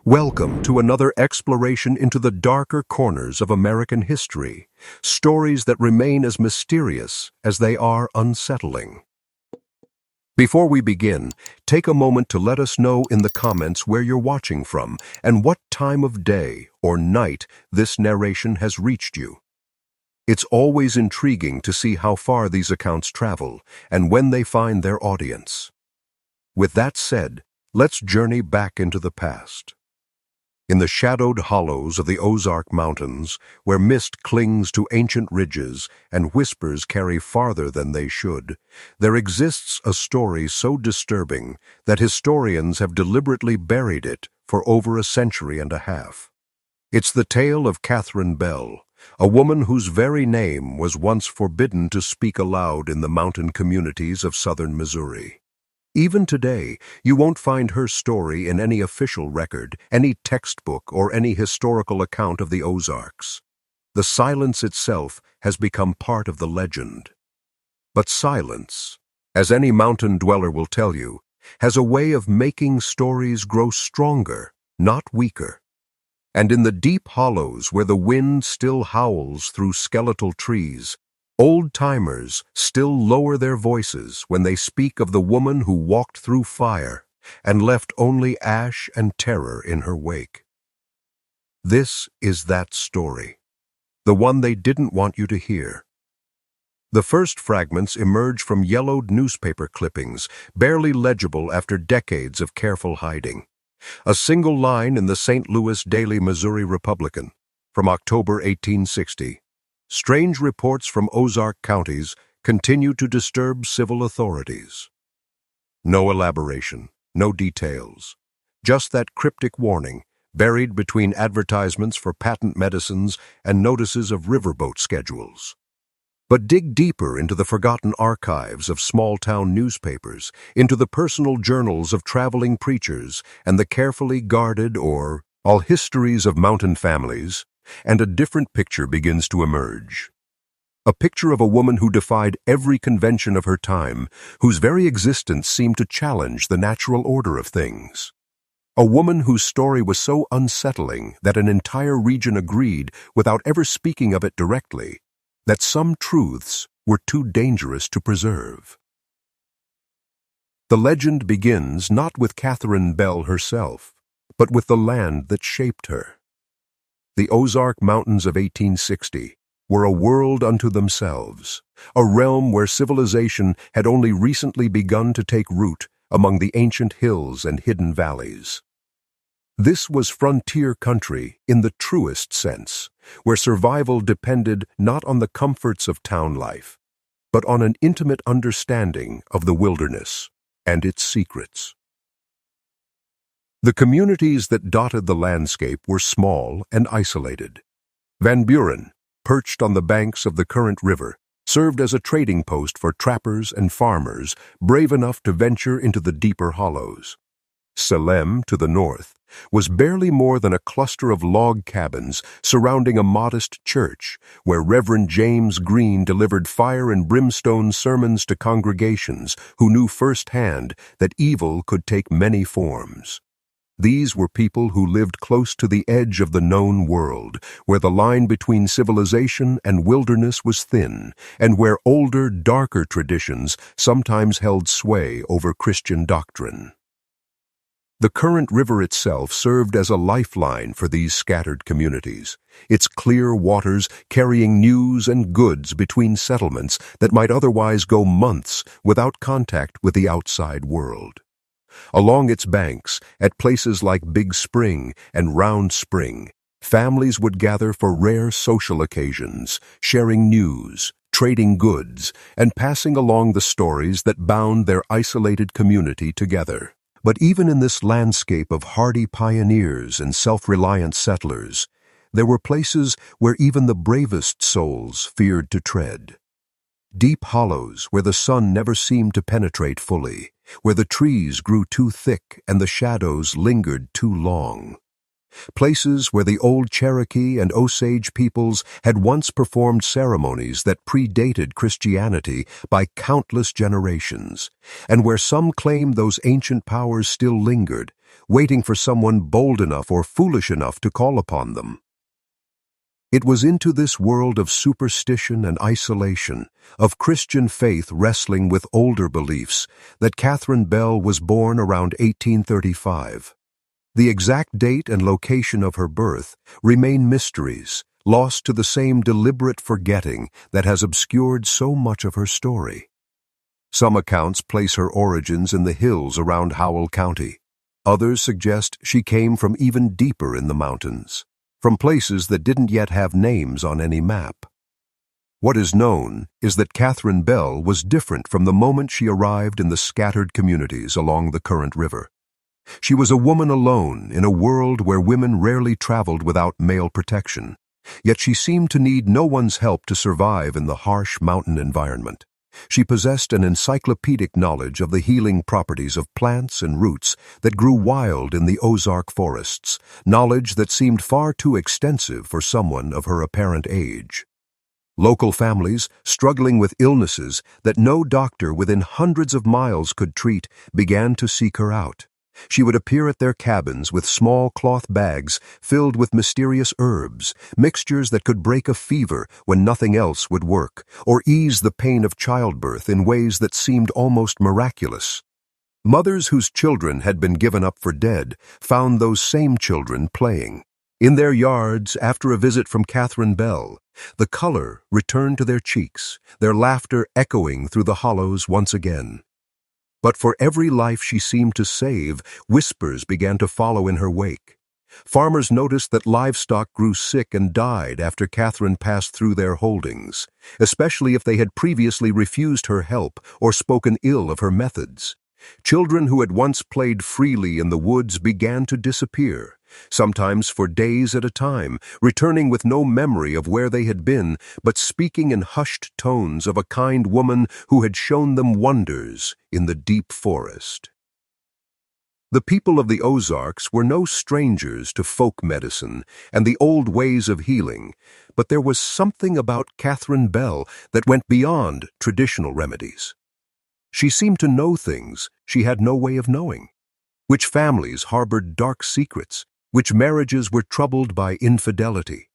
Welcome to another exploration into the darker corners of American history, stories that remain as mysterious as they are unsettling. Before we begin, take a moment to let us know in the comments where you're watching from and what time of day or night this narration has reached you. It's always intriguing to see how far these accounts travel and when they find their audience. With that said, let's journey back into the past. In the shadowed hollows of the Ozark Mountains, where mist clings to ancient ridges and whispers carry farther than they should, there exists a story so disturbing that historians have deliberately buried it for over a century and a half. It's the tale of Catherine Bell, a woman whose very name was once forbidden to speak aloud in the mountain communities of southern Missouri. Even today, you won't find her story in any official record, any textbook, or any historical account of the Ozarks. The silence itself has become part of the legend. But silence, as any mountain dweller will tell you, has a way of making stories grow stronger, not weaker. And in the deep hollows where the wind still howls through skeletal trees, old-timers still lower their voices when they speak of the woman who walked through fire and left only ash and terror in her wake. This is that story, the one they didn't want you to hear. The first fragments emerge from yellowed newspaper clippings, barely legible after decades of careful hiding. A single line in the St. Louis Daily Missouri Republican from October 1860. Strange reports from Ozark counties continue to disturb civil authorities. No elaboration, no details, just that cryptic warning buried between advertisements for patent medicines and notices of riverboat schedules. But dig deeper into the forgotten archives of small-town newspapers, into the personal journals of traveling preachers and the carefully guarded or all histories of mountain families, and a different picture begins to emerge. A picture of a woman who defied every convention of her time, whose very existence seemed to challenge the natural order of things. A woman whose story was so unsettling that an entire region agreed, without ever speaking of it directly, that some truths were too dangerous to preserve. The legend begins not with Catherine Bell herself, but with the land that shaped her. The Ozark Mountains of 1860 were a world unto themselves, a realm where civilization had only recently begun to take root among the ancient hills and hidden valleys. This was frontier country in the truest sense, where survival depended not on the comforts of town life, but on an intimate understanding of the wilderness and its secrets. The communities that dotted the landscape were small and isolated. Van Buren, perched on the banks of the current river, served as a trading post for trappers and farmers brave enough to venture into the deeper hollows. Salem, to the north, was barely more than a cluster of log cabins surrounding a modest church where Reverend James Green delivered fire and brimstone sermons to congregations who knew firsthand that evil could take many forms. These were people who lived close to the edge of the known world, where the line between civilization and wilderness was thin, and where older, darker traditions sometimes held sway over Christian doctrine. The current river itself served as a lifeline for these scattered communities, its clear waters carrying news and goods between settlements that might otherwise go months without contact with the outside world. Along its banks, at places like Big Spring and Round Spring, families would gather for rare social occasions, sharing news, trading goods, and passing along the stories that bound their isolated community together. But even in this landscape of hardy pioneers and self-reliant settlers, there were places where even the bravest souls feared to tread. Deep hollows where the sun never seemed to penetrate fully, where the trees grew too thick and the shadows lingered too long. Places where the old Cherokee and Osage peoples had once performed ceremonies that predated Christianity by countless generations, and where some claim those ancient powers still lingered, waiting for someone bold enough or foolish enough to call upon them. It was into this world of superstition and isolation, of Christian faith wrestling with older beliefs, that Catherine Bell was born around 1835. The exact date and location of her birth remain mysteries, lost to the same deliberate forgetting that has obscured so much of her story. Some accounts place her origins in the hills around Howell County. Others suggest she came from even deeper in the mountains, from places that didn't yet have names on any map. What is known is that Catherine Bell was different from the moment she arrived in the scattered communities along the current river. She was a woman alone in a world where women rarely traveled without male protection, yet she seemed to need no one's help to survive in the harsh mountain environment. She possessed an encyclopedic knowledge of the healing properties of plants and roots that grew wild in the Ozark forests, knowledge that seemed far too extensive for someone of her apparent age. Local families, struggling with illnesses that no doctor within hundreds of miles could treat, began to seek her out. She would appear at their cabins with small cloth bags filled with mysterious herbs, mixtures that could break a fever when nothing else would work, or ease the pain of childbirth in ways that seemed almost miraculous. Mothers whose children had been given up for dead found those same children playing. In their yards, after a visit from Catherine Bell, the color returned to their cheeks, their laughter echoing through the hollows once again. But for every life she seemed to save, whispers began to follow in her wake. Farmers noticed that livestock grew sick and died after Catherine passed through their holdings, especially if they had previously refused her help or spoken ill of her methods. Children who had once played freely in the woods began to disappear, sometimes for days at a time, returning with no memory of where they had been, but speaking in hushed tones of a kind woman who had shown them wonders in the deep forest. The people of the Ozarks were no strangers to folk medicine and the old ways of healing, but there was something about Catherine Bell that went beyond traditional remedies. She seemed to know things she had no way of knowing, which families harbored dark secrets, which marriages were troubled by infidelity,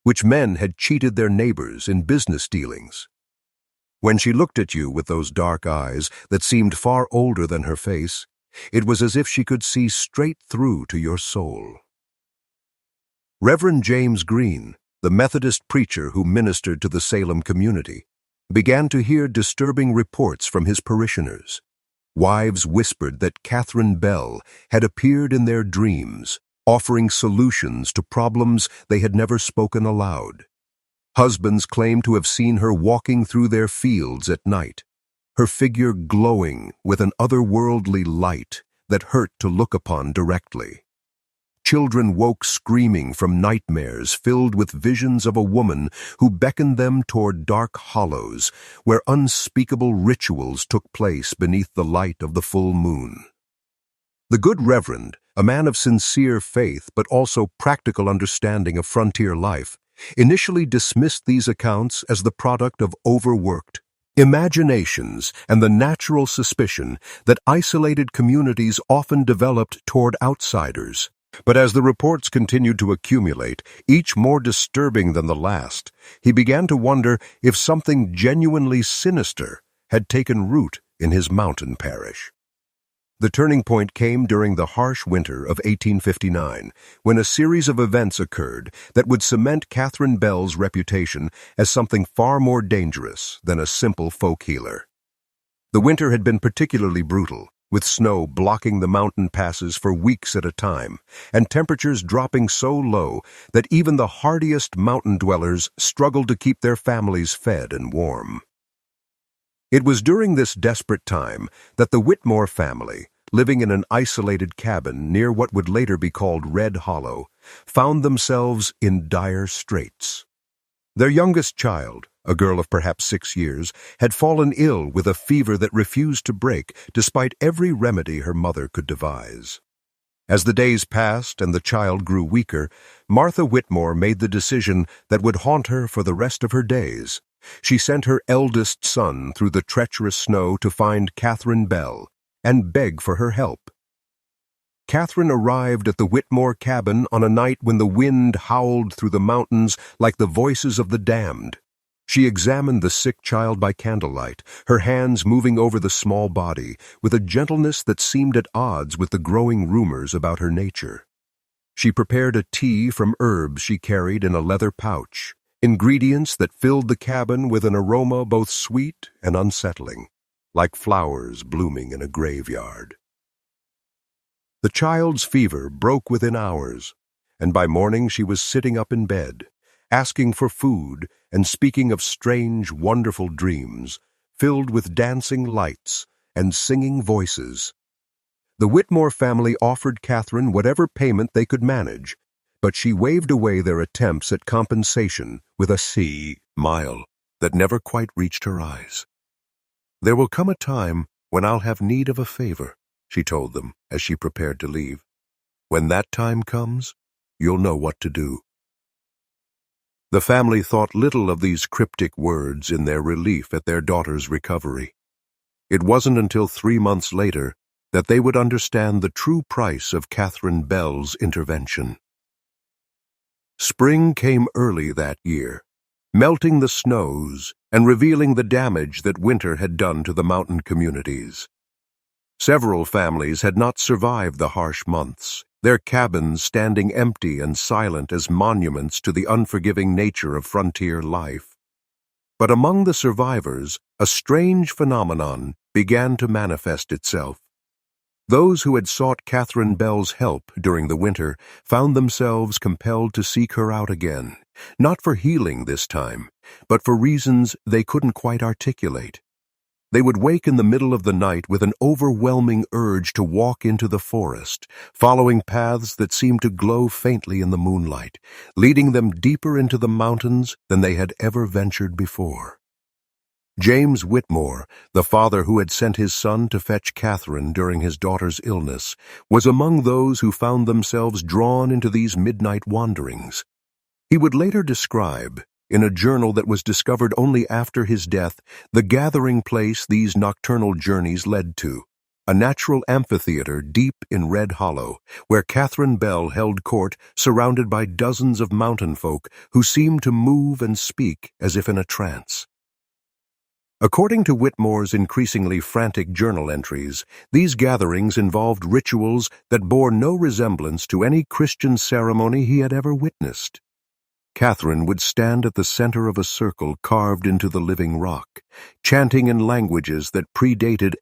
which men had cheated their neighbors in business dealings. When she looked at you with those dark eyes that seemed far older than her face, it was as if she could see straight through to your soul. Reverend James Green, the Methodist preacher who ministered to the Salem community, began to hear disturbing reports from his parishioners. Wives whispered that Catherine Bell had appeared in their dreams, offering solutions to problems they had never spoken aloud. Husbands claimed to have seen her walking through their fields at night, her figure glowing with an otherworldly light that hurt to look upon directly. Children woke screaming from nightmares filled with visions of a woman who beckoned them toward dark hollows where unspeakable rituals took place beneath the light of the full moon. The good Reverend, a man of sincere faith but also practical understanding of frontier life, initially dismissed these accounts as the product of overworked imaginations and the natural suspicion that isolated communities often developed toward outsiders. But as the reports continued to accumulate, each more disturbing than the last, he began to wonder if something genuinely sinister had taken root in his mountain parish. The turning point came during the harsh winter of 1859, when a series of events occurred that would cement Catherine Bell's reputation as something far more dangerous than a simple folk healer. The winter had been particularly brutal, with snow blocking the mountain passes for weeks at a time, and temperatures dropping so low that even the hardiest mountain dwellers struggled to keep their families fed and warm. It was during this desperate time that the Whitmore family, living in an isolated cabin near what would later be called Red Hollow, found themselves in dire straits. Their youngest child, a girl of perhaps 6 years, had fallen ill with a fever that refused to break despite every remedy her mother could devise. As the days passed and the child grew weaker, Martha Whitmore made the decision that would haunt her for the rest of her days. She sent her eldest son through the treacherous snow to find Catherine Bell and beg for her help. Catherine arrived at the Whitmore cabin on a night when the wind howled through the mountains like the voices of the damned. She examined the sick child by candlelight, her hands moving over the small body, with a gentleness that seemed at odds with the growing rumors about her nature. She prepared a tea from herbs she carried in a leather pouch, ingredients that filled the cabin with an aroma both sweet and unsettling, like flowers blooming in a graveyard. The child's fever broke within hours, and by morning she was sitting up in bed, asking for food and speaking of strange, wonderful dreams, filled with dancing lights and singing voices. The Whitmore family offered Catherine whatever payment they could manage, but she waved away their attempts at compensation with a smile that never quite reached her eyes. "There will come a time when I'll have need of a favor," she told them as she prepared to leave. "When that time comes, you'll know what to do." The family thought little of these cryptic words in their relief at their daughter's recovery. It wasn't until 3 months later that they would understand the true price of Catherine Bell's intervention. Spring came early that year, melting the snows and revealing the damage that winter had done to the mountain communities. Several families had not survived the harsh months, their cabins standing empty and silent as monuments to the unforgiving nature of frontier life. But among the survivors, a strange phenomenon began to manifest itself. Those who had sought Catherine Bell's help during the winter found themselves compelled to seek her out again, not for healing this time, but for reasons they couldn't quite articulate. They would wake in the middle of the night with an overwhelming urge to walk into the forest, following paths that seemed to glow faintly in the moonlight, leading them deeper into the mountains than they had ever ventured before. James Whitmore, the father who had sent his son to fetch Catherine during his daughter's illness, was among those who found themselves drawn into these midnight wanderings. He would later describe, in a journal that was discovered only after his death, the gathering place these nocturnal journeys led to, a natural amphitheater deep in Red Hollow, where Catherine Bell held court surrounded by dozens of mountain folk who seemed to move and speak as if in a trance. According to Whitmore's increasingly frantic journal entries, these gatherings involved rituals that bore no resemblance to any Christian ceremony he had ever witnessed. Catherine would stand at the center of a circle carved into the living rock, chanting in languages that predated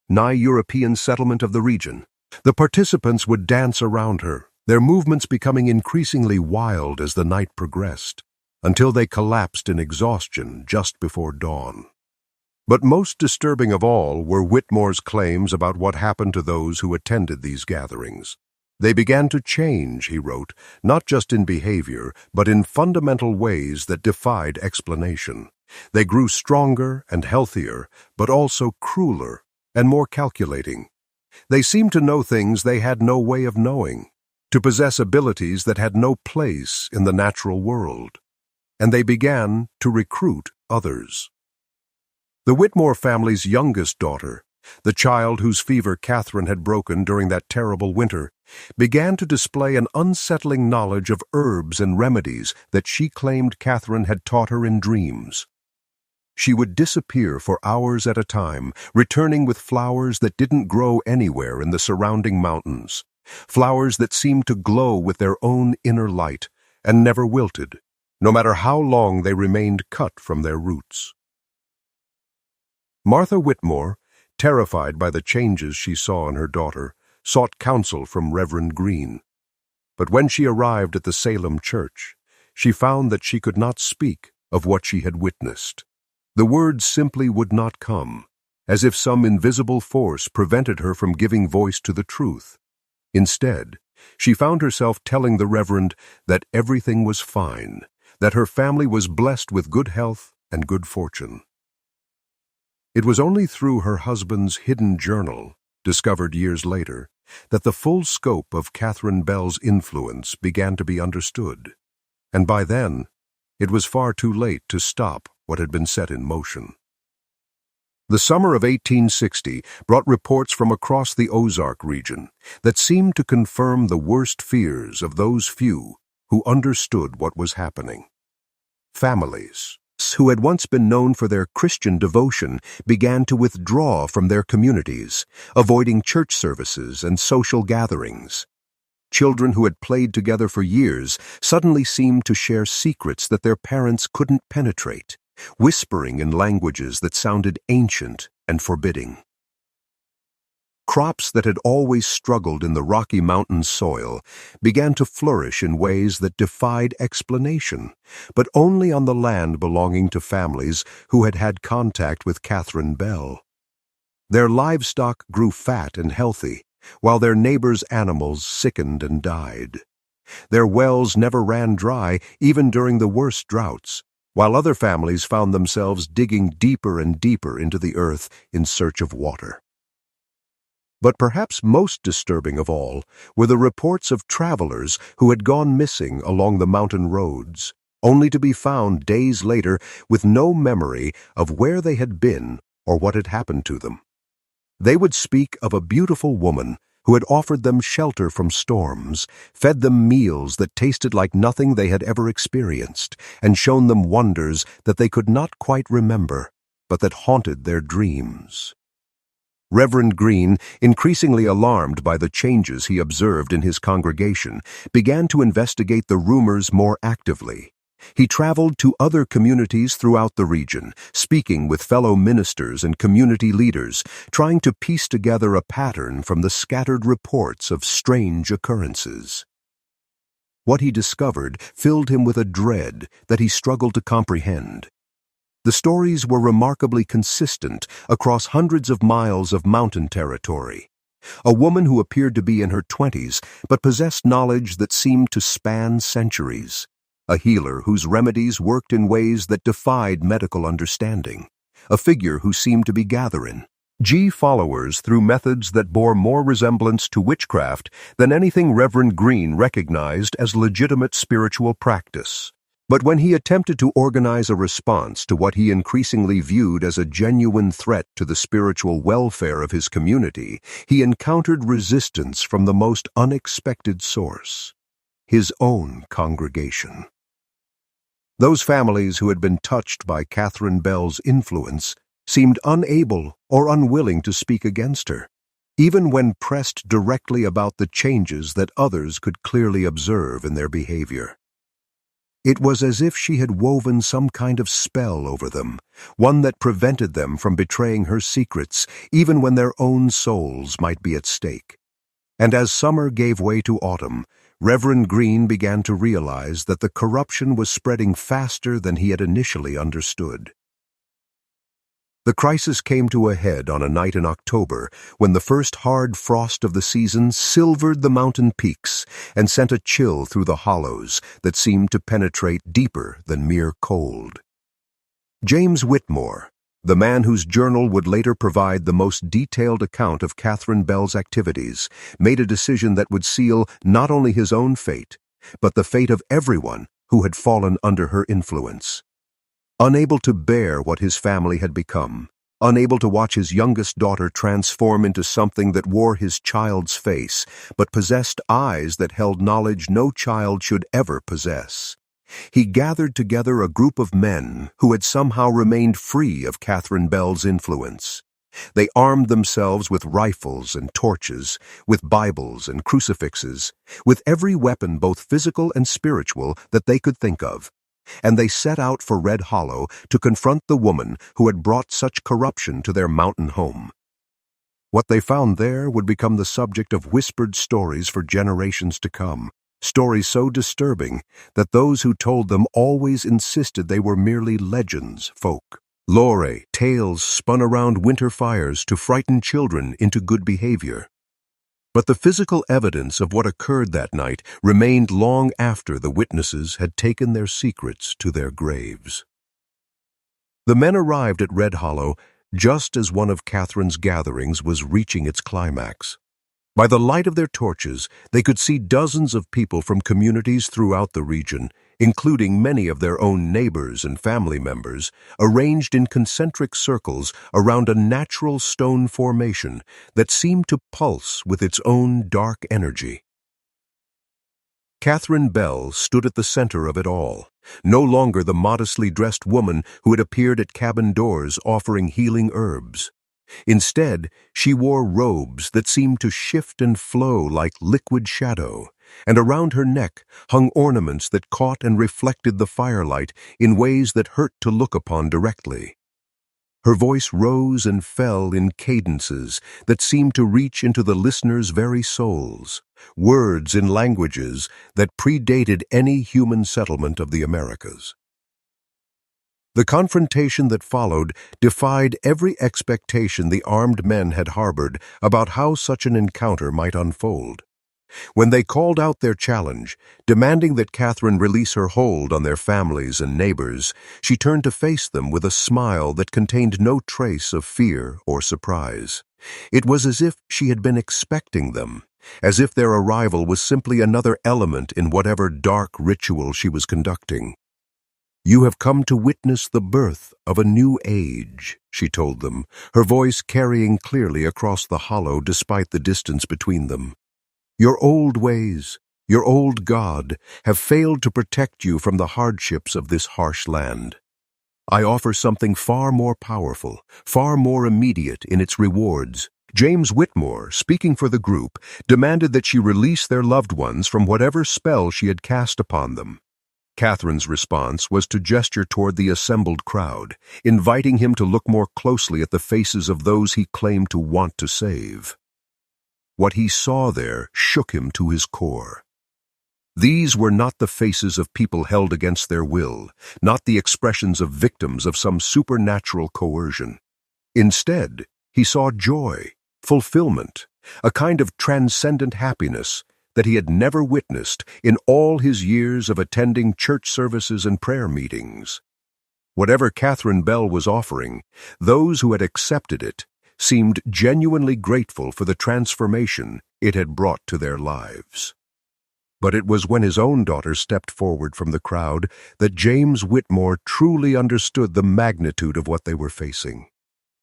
European settlement of the region. The participants would dance around her, their movements becoming increasingly wild as the night progressed, until they collapsed in exhaustion just before dawn. But most disturbing of all were Whitmore's claims about what happened to those who attended these gatherings. They began to change, he wrote, not just in behavior, but in fundamental ways that defied explanation. They grew stronger and healthier, but also crueler and more calculating. They seemed to know things they had no way of knowing, to possess abilities that had no place in the natural world. And they began to recruit others. The Whitmore family's youngest daughter, the child whose fever Catherine had broken during that terrible winter, began to display an unsettling knowledge of herbs and remedies that she claimed Catherine had taught her in dreams. She would disappear for hours at a time, returning with flowers that didn't grow anywhere in the surrounding mountains, flowers that seemed to glow with their own inner light and never wilted, no matter how long they remained cut from their roots. Martha Whitmore, terrified by the changes she saw in her daughter, sought counsel from Reverend Green. But when she arrived at the Salem church, she found that she could not speak of what she had witnessed. The words simply would not come, as if some invisible force prevented her from giving voice to the truth. Instead, she found herself telling the Reverend that everything was fine, that her family was blessed with good health and good fortune. It was only through her husband's hidden journal, discovered years later, that the full scope of Catherine Bell's influence began to be understood, and by then, it was far too late to stop what had been set in motion. The summer of 1860 brought reports from across the Ozark region that seemed to confirm the worst fears of those few who understood what was happening. Families who had once been known for their Christian devotion began to withdraw from their communities, avoiding church services and social gatherings. Children who had played together for years suddenly seemed to share secrets that their parents couldn't penetrate, whispering in languages that sounded ancient and forbidding. Crops that had always struggled in the Rocky Mountain soil began to flourish in ways that defied explanation, but only on the land belonging to families who had had contact with Catherine Bell. Their livestock grew fat and healthy, while their neighbors' animals sickened and died. Their wells never ran dry, even during the worst droughts, while other families found themselves digging deeper and deeper into the earth in search of water. But perhaps most disturbing of all were the reports of travelers who had gone missing along the mountain roads, only to be found days later with no memory of where they had been or what had happened to them. They would speak of a beautiful woman who had offered them shelter from storms, fed them meals that tasted like nothing they had ever experienced, and shown them wonders that they could not quite remember, but that haunted their dreams. Reverend Green, increasingly alarmed by the changes he observed in his congregation, began to investigate the rumors more actively. He traveled to other communities throughout the region, speaking with fellow ministers and community leaders, trying to piece together a pattern from the scattered reports of strange occurrences. What he discovered filled him with a dread that he struggled to comprehend. The stories were remarkably consistent across hundreds of miles of mountain territory. A woman who appeared to be in her 20s but possessed knowledge that seemed to span centuries. A healer whose remedies worked in ways that defied medical understanding. A figure who seemed to be gathering followers through methods that bore more resemblance to witchcraft than anything Reverend Green recognized as legitimate spiritual practice. But when he attempted to organize a response to what he increasingly viewed as a genuine threat to the spiritual welfare of his community, he encountered resistance from the most unexpected source: his own congregation. Those families who had been touched by Catherine Bell's influence seemed unable or unwilling to speak against her, even when pressed directly about the changes that others could clearly observe in their behavior. It was as if she had woven some kind of spell over them, one that prevented them from betraying her secrets, even when their own souls might be at stake. And as summer gave way to autumn, Reverend Green began to realize that the corruption was spreading faster than he had initially understood. The crisis came to a head on a night in October when the first hard frost of the season silvered the mountain peaks and sent a chill through the hollows that seemed to penetrate deeper than mere cold. James Whitmore, the man whose journal would later provide the most detailed account of Catherine Bell's activities, made a decision that would seal not only his own fate, but the fate of everyone who had fallen under her influence. Unable to bear what his family had become, unable to watch his youngest daughter transform into something that wore his child's face, but possessed eyes that held knowledge no child should ever possess, he gathered together a group of men who had somehow remained free of Catherine Bell's influence. They armed themselves with rifles and torches, with Bibles and crucifixes, with every weapon both physical and spiritual that they could think of. And they set out for Red Hollow to confront the woman who had brought such corruption to their mountain home. What they found there would become the subject of whispered stories for generations to come, stories so disturbing that those who told them always insisted they were merely legends, folk. Lore, tales spun around winter fires to frighten children into good behavior. But the physical evidence of what occurred that night remained long after the witnesses had taken their secrets to their graves. The men arrived at Red Hollow just as one of Catherine's gatherings was reaching its climax. By the light of their torches, they could see dozens of people from communities throughout the region, including many of their own neighbors and family members, arranged in concentric circles around a natural stone formation that seemed to pulse with its own dark energy. Catherine Bell stood at the center of it all, no longer the modestly dressed woman who had appeared at cabin doors offering healing herbs. Instead, she wore robes that seemed to shift and flow like liquid shadow, and around her neck hung ornaments that caught and reflected the firelight in ways that hurt to look upon directly. Her voice rose and fell in cadences that seemed to reach into the listeners' very souls, words in languages that predated any human settlement of the Americas. The confrontation that followed defied every expectation the armed men had harbored about how such an encounter might unfold. When they called out their challenge, demanding that Catherine release her hold on their families and neighbors, she turned to face them with a smile that contained no trace of fear or surprise. It was as if she had been expecting them, as if their arrival was simply another element in whatever dark ritual she was conducting. "You have come to witness the birth of a new age," she told them, her voice carrying clearly across the hollow despite the distance between them. "Your old ways, your old God, have failed to protect you from the hardships of this harsh land. I offer something far more powerful, far more immediate in its rewards." James Whitmore, speaking for the group, demanded that she release their loved ones from whatever spell she had cast upon them. Catherine's response was to gesture toward the assembled crowd, inviting him to look more closely at the faces of those he claimed to want to save. What he saw there shook him to his core. These were not the faces of people held against their will, not the expressions of victims of some supernatural coercion. Instead, he saw joy, fulfillment, a kind of transcendent happiness that he had never witnessed in all his years of attending church services and prayer meetings. Whatever Catherine Bell was offering, those who had accepted it seemed genuinely grateful for the transformation it had brought to their lives. But it was when his own daughter stepped forward from the crowd that James Whitmore truly understood the magnitude of what they were facing.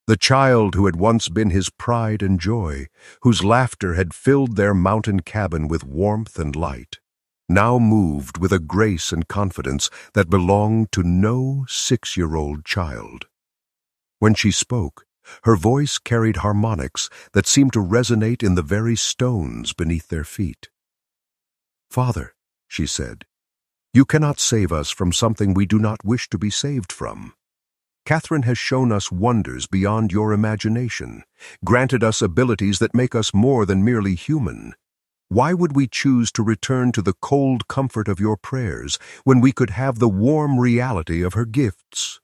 The child who had once been his pride and joy, whose laughter had filled their mountain cabin with warmth and light, now moved with a grace and confidence that belonged to no 6-year-old child. When she spoke, her voice carried harmonics that seemed to resonate in the very stones beneath their feet. "Father," she said, "you cannot save us from something we do not wish to be saved from. Catherine has shown us wonders beyond your imagination, granted us abilities that make us more than merely human. Why would we choose to return to the cold comfort of your prayers when we could have the warm reality of her gifts?"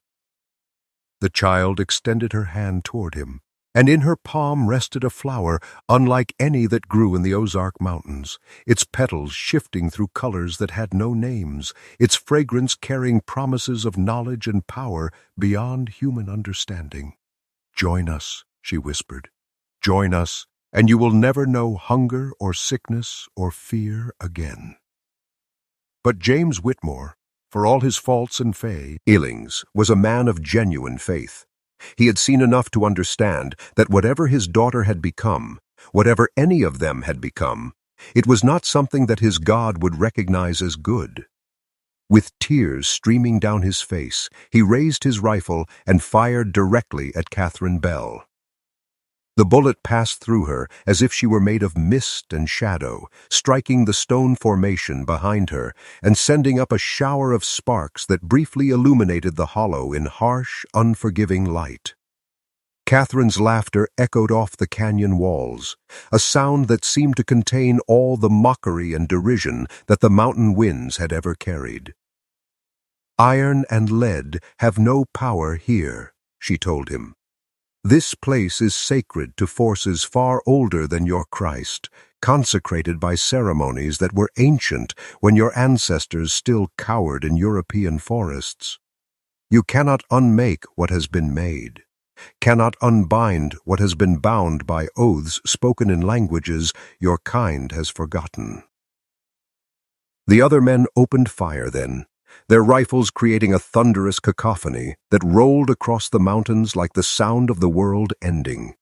The child extended her hand toward him, and in her palm rested a flower unlike any that grew in the Ozark Mountains, its petals shifting through colors that had no names, its fragrance carrying promises of knowledge and power beyond human understanding. "Join us," she whispered. "Join us, and you will never know hunger or sickness or fear again." But James Whitmore, for all his faults and failings, was a man of genuine faith. He had seen enough to understand that whatever his daughter had become, whatever any of them had become, it was not something that his God would recognize as good. With tears streaming down his face, he raised his rifle and fired directly at Catherine Bell. The bullet passed through her as if she were made of mist and shadow, striking the stone formation behind her and sending up a shower of sparks that briefly illuminated the hollow in harsh, unforgiving light. Catherine's laughter echoed off the canyon walls, a sound that seemed to contain all the mockery and derision that the mountain winds had ever carried. "Iron and lead have no power here," she told him. "This place is sacred to forces far older than your Christ, consecrated by ceremonies that were ancient when your ancestors still cowered in European forests. You cannot unmake what has been made. cannot unbind what has been bound by oaths spoken in languages your kind has forgotten." The other men opened fire then, their rifles creating a thunderous cacophony that rolled across the mountains like the sound of the world ending.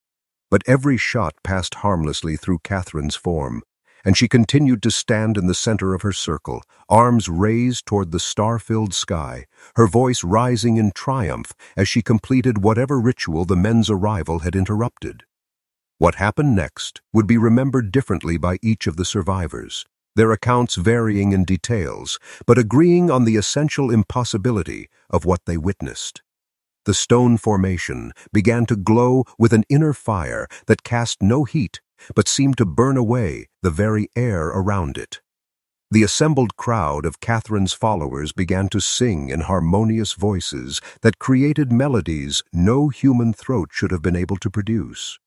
But every shot passed harmlessly through Catherine's form, and she continued to stand in the center of her circle, arms raised toward the star-filled sky, her voice rising in triumph as she completed whatever ritual the men's arrival had interrupted. What happened next would be remembered differently by each of the survivors, their accounts varying in details, but agreeing on the essential impossibility of what they witnessed. The stone formation began to glow with an inner fire that cast no heat, but seemed to burn away the very air around it. The assembled crowd of Catherine's followers began to sing in harmonious voices that created melodies no human throat should have been able to produce.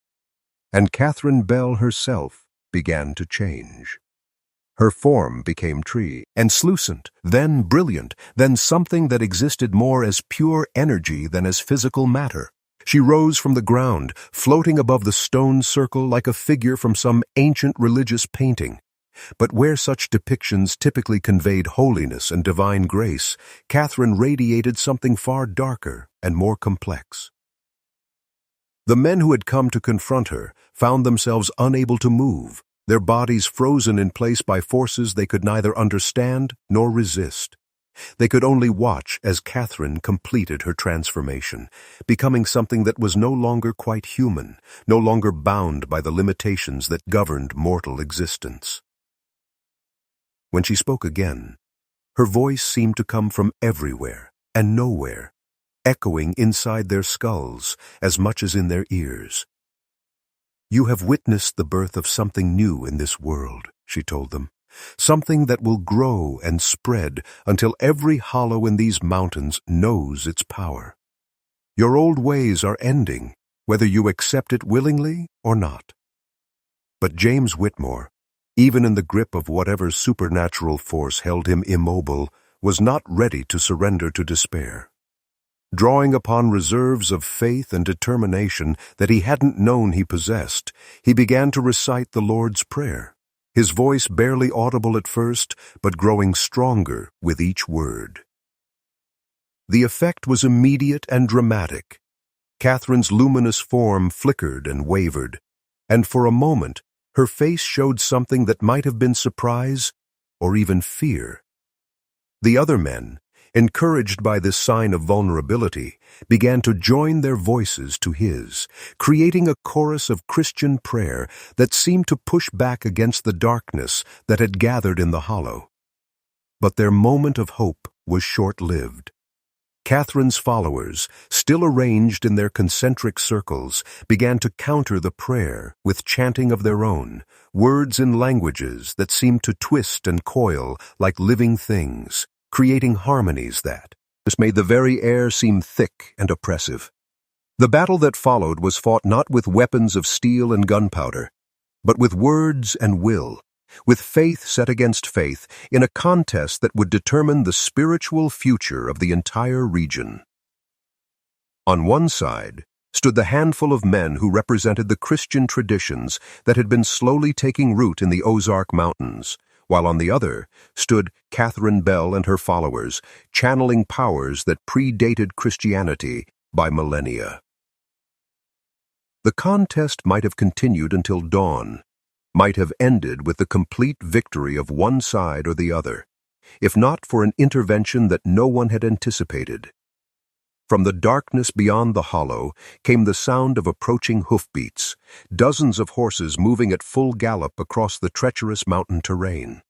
And Catherine Bell herself began to change. Her form became translucent, then brilliant, then something that existed more as pure energy than as physical matter. She rose from the ground, floating above the stone circle like a figure from some ancient religious painting. But where such depictions typically conveyed holiness and divine grace, Catherine radiated something far darker and more complex. The men who had come to confront her found themselves unable to move, their bodies frozen in place by forces they could neither understand nor resist. They could only watch as Catherine completed her transformation, becoming something that was no longer quite human, no longer bound by the limitations that governed mortal existence. When she spoke again, her voice seemed to come from everywhere and nowhere, echoing inside their skulls as much as in their ears. "You have witnessed the birth of something new in this world," she told them, "something that will grow and spread until every hollow in these mountains knows its power. Your old ways are ending, whether you accept it willingly or not." But James Whitmore, even in the grip of whatever supernatural force held him immobile, was not ready to surrender to despair. Drawing upon reserves of faith and determination that he hadn't known he possessed, he began to recite the Lord's Prayer, his voice barely audible at first, but growing stronger with each word. The effect was immediate and dramatic. Catherine's luminous form flickered and wavered, and for a moment her face showed something that might have been surprise or even fear. The other men, encouraged by this sign of vulnerability, began to join their voices to his, creating a chorus of Christian prayer that seemed to push back against the darkness that had gathered in the hollow. But their moment of hope was short-lived. Catherine's followers, still arranged in their concentric circles, began to counter the prayer with chanting of their own, words in languages that seemed to twist and coil like living things, creating harmonies that just made the very air seem thick and oppressive. The battle that followed was fought not with weapons of steel and gunpowder, but with words and will, with faith set against faith, in a contest that would determine the spiritual future of the entire region. On one side stood the handful of men who represented the Christian traditions that had been slowly taking root in the Ozark Mountains, while on the other stood Catherine Bell and her followers, channeling powers that predated Christianity by millennia. The contest might have continued until dawn, might have ended with the complete victory of one side or the other, if not for an intervention that no one had anticipated. From the darkness beyond the hollow came the sound of approaching hoofbeats, dozens of horses moving at full gallop across the treacherous mountain terrain.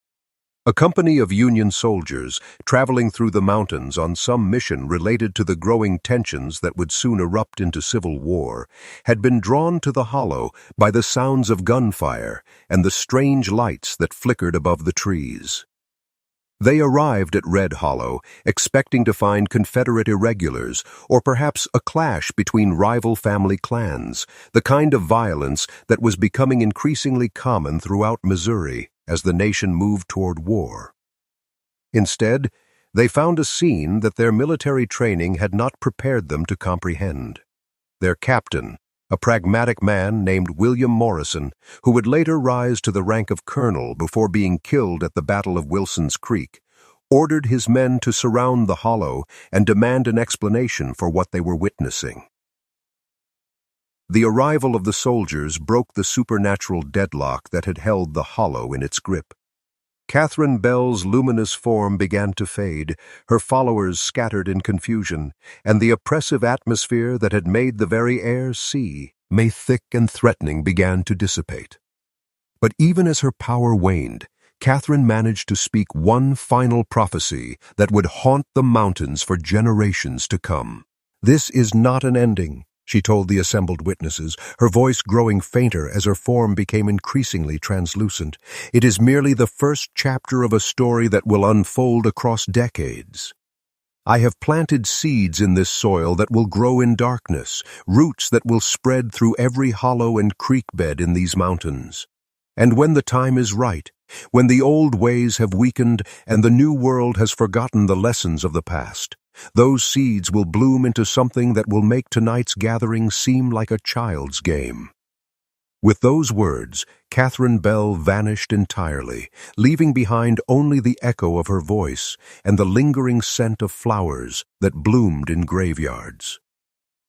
A company of Union soldiers, traveling through the mountains on some mission related to the growing tensions that would soon erupt into civil war, had been drawn to the hollow by the sounds of gunfire and the strange lights that flickered above the trees. They arrived at Red Hollow expecting to find Confederate irregulars or perhaps a clash between rival family clans, the kind of violence that was becoming increasingly common throughout Missouri as the nation moved toward war. Instead, they found a scene that their military training had not prepared them to comprehend. Their captain, a pragmatic man named William Morrison, who would later rise to the rank of colonel before being killed at the Battle of Wilson's Creek, ordered his men to surround the hollow and demand an explanation for what they were witnessing. The arrival of the soldiers broke the supernatural deadlock that had held the hollow in its grip. Catherine Bell's luminous form began to fade, her followers scattered in confusion, and the oppressive atmosphere that had made the very air thick and threatening began to dissipate. But even as her power waned, Catherine managed to speak one final prophecy that would haunt the mountains for generations to come. "This is not an ending," she told the assembled witnesses, her voice growing fainter as her form became increasingly translucent. "It is merely the first chapter of a story that will unfold across decades. I have planted seeds in this soil that will grow in darkness, roots that will spread through every hollow and creek bed in these mountains. And when the time is right, when the old ways have weakened and the new world has forgotten the lessons of the past, those seeds will bloom into something that will make tonight's gathering seem like a child's game." With those words, Catherine Bell vanished entirely, leaving behind only the echo of her voice and the lingering scent of flowers that bloomed in graveyards.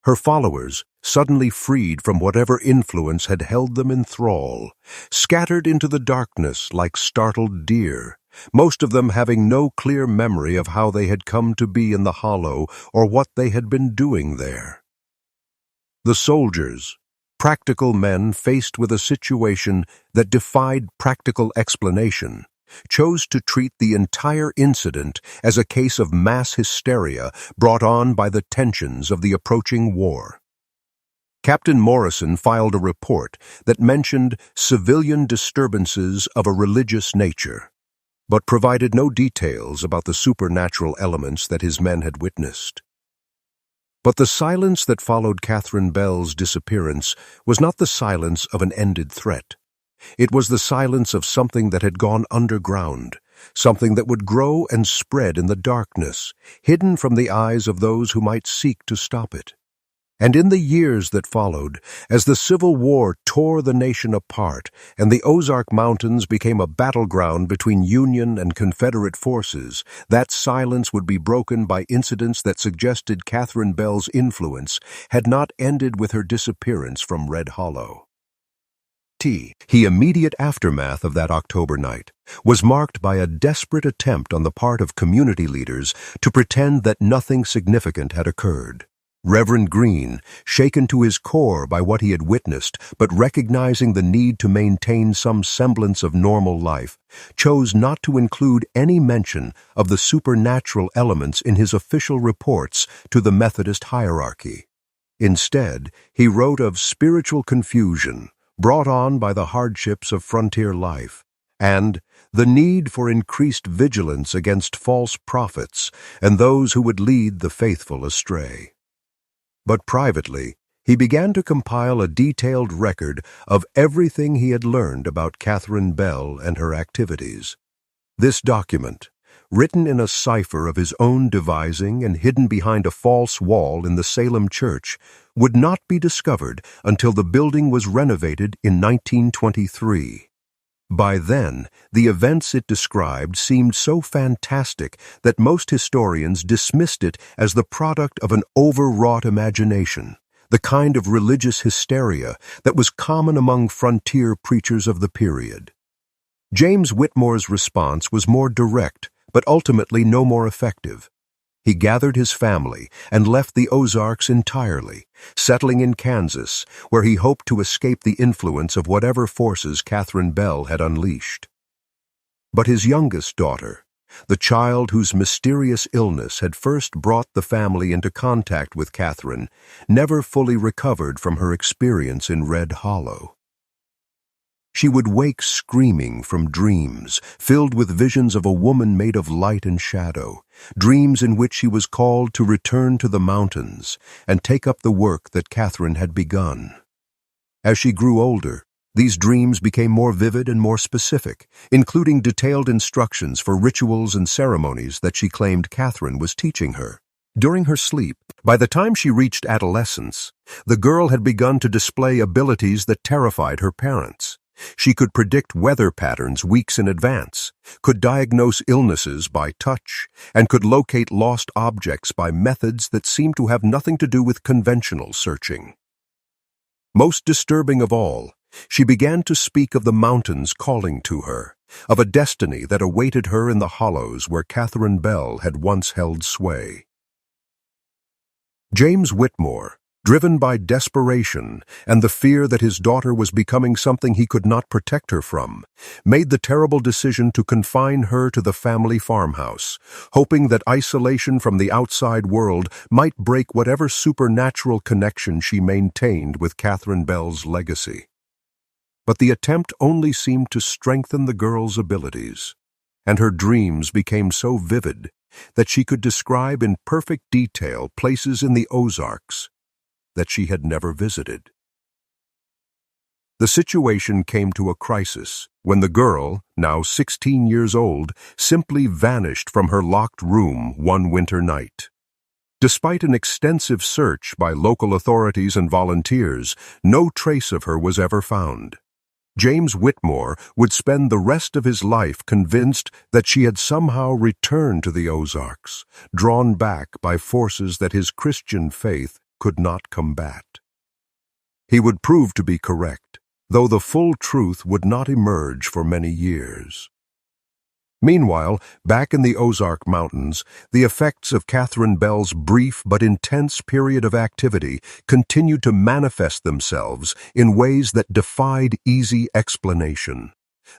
Her followers, suddenly freed from whatever influence had held them in thrall, scattered into the darkness like startled deer, most of them having no clear memory of how they had come to be in the hollow or what they had been doing there. The soldiers, practical men faced with a situation that defied practical explanation, chose to treat the entire incident as a case of mass hysteria brought on by the tensions of the approaching war. Captain Morrison filed a report that mentioned civilian disturbances of a religious nature, but provided no details about the supernatural elements that his men had witnessed. But the silence that followed Catherine Bell's disappearance was not the silence of an ended threat. It was the silence of something that had gone underground, something that would grow and spread in the darkness, hidden from the eyes of those who might seek to stop it. And in the years that followed, as the Civil War tore the nation apart and the Ozark Mountains became a battleground between Union and Confederate forces, that silence would be broken by incidents that suggested Catherine Bell's influence had not ended with her disappearance from Red Hollow. The immediate aftermath of that October night was marked by a desperate attempt on the part of community leaders to pretend that nothing significant had occurred. Reverend Green, shaken to his core by what he had witnessed, but recognizing the need to maintain some semblance of normal life, chose not to include any mention of the supernatural elements in his official reports to the Methodist hierarchy. Instead, he wrote of spiritual confusion brought on by the hardships of frontier life, and the need for increased vigilance against false prophets and those who would lead the faithful astray. But privately, he began to compile a detailed record of everything he had learned about Catherine Bell and her activities. This document, written in a cipher of his own devising and hidden behind a false wall in the Salem church, would not be discovered until the building was renovated in 1923. By then, the events it described seemed so fantastic that most historians dismissed it as the product of an overwrought imagination, the kind of religious hysteria that was common among frontier preachers of the period. James Whitmore's response was more direct, but ultimately no more effective. He gathered his family and left the Ozarks entirely, settling in Kansas, where he hoped to escape the influence of whatever forces Catherine Bell had unleashed. But his youngest daughter, the child whose mysterious illness had first brought the family into contact with Catherine, never fully recovered from her experience in Red Hollow. She would wake screaming from dreams, filled with visions of a woman made of light and shadow, dreams in which she was called to return to the mountains and take up the work that Catherine had begun. As she grew older, these dreams became more vivid and more specific, including detailed instructions for rituals and ceremonies that she claimed Catherine was teaching her. During her sleep, by the time she reached adolescence, the girl had begun to display abilities that terrified her parents. She could predict weather patterns weeks in advance, could diagnose illnesses by touch, and could locate lost objects by methods that seemed to have nothing to do with conventional searching. Most disturbing of all, she began to speak of the mountains calling to her, of a destiny that awaited her in the hollows where Catherine Bell had once held sway. James Whitmore, driven by desperation and the fear that his daughter was becoming something he could not protect her from, made the terrible decision to confine her to the family farmhouse, hoping that isolation from the outside world might break whatever supernatural connection she maintained with Catherine Bell's legacy. But the attempt only seemed to strengthen the girl's abilities, and her dreams became so vivid that she could describe in perfect detail places in the Ozarks that she had never visited. The situation came to a crisis when the girl, now 16 years old, simply vanished from her locked room one winter night. Despite an extensive search by local authorities and volunteers, no trace of her was ever found. James Whitmore would spend the rest of his life convinced that she had somehow returned to the Ozarks, drawn back by forces that his Christian faith could not combat. He would prove to be correct, though the full truth would not emerge for many years. Meanwhile, back in the Ozark Mountains, the effects of Catherine Bell's brief but intense period of activity continued to manifest themselves in ways that defied easy explanation.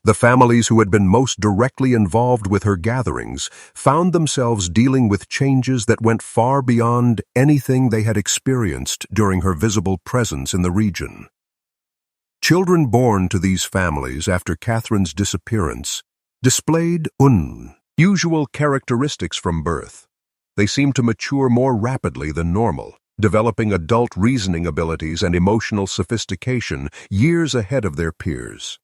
The families who had been most directly involved with her gatherings found themselves dealing with changes that went far beyond anything they had experienced during her visible presence in the region. Children born to these families after Catherine's disappearance displayed unusual characteristics from birth. They seemed to mature more rapidly than normal, developing adult reasoning abilities and emotional sophistication years ahead of their peers.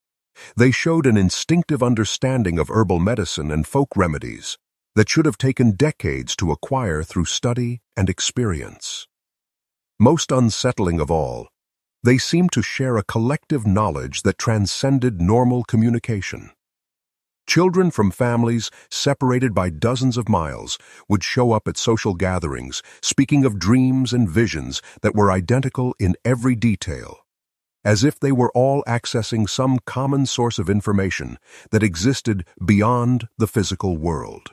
They showed an instinctive understanding of herbal medicine and folk remedies that should have taken decades to acquire through study and experience. Most unsettling of all, they seemed to share a collective knowledge that transcended normal communication. Children from families separated by dozens of miles would show up at social gatherings, speaking of dreams and visions that were identical in every detail, as if they were all accessing some common source of information that existed beyond the physical world.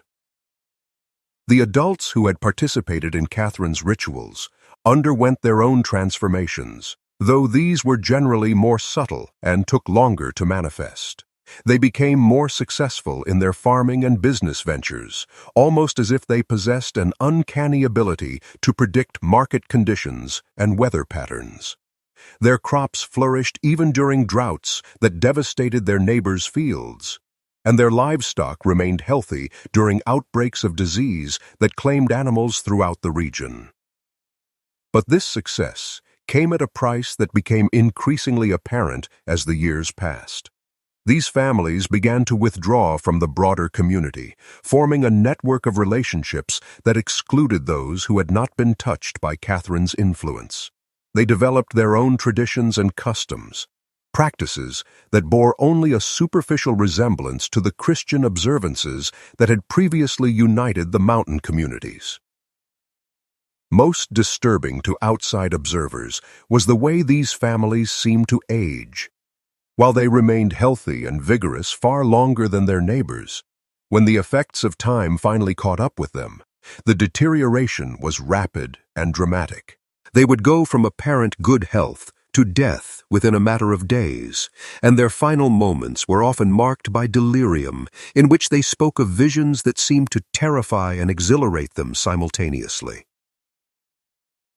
The adults who had participated in Catherine's rituals underwent their own transformations, though these were generally more subtle and took longer to manifest. They became more successful in their farming and business ventures, almost as if they possessed an uncanny ability to predict market conditions and weather patterns. Their crops flourished even during droughts that devastated their neighbors' fields, and their livestock remained healthy during outbreaks of disease that claimed animals throughout the region. But this success came at a price that became increasingly apparent as the years passed. These families began to withdraw from the broader community, forming a network of relationships that excluded those who had not been touched by Catherine's influence. They developed their own traditions and customs, practices that bore only a superficial resemblance to the Christian observances that had previously united the mountain communities. Most disturbing to outside observers was the way these families seemed to age. While they remained healthy and vigorous far longer than their neighbors, when the effects of time finally caught up with them, the deterioration was rapid and dramatic. They would go from apparent good health to death within a matter of days, and their final moments were often marked by delirium, in which they spoke of visions that seemed to terrify and exhilarate them simultaneously.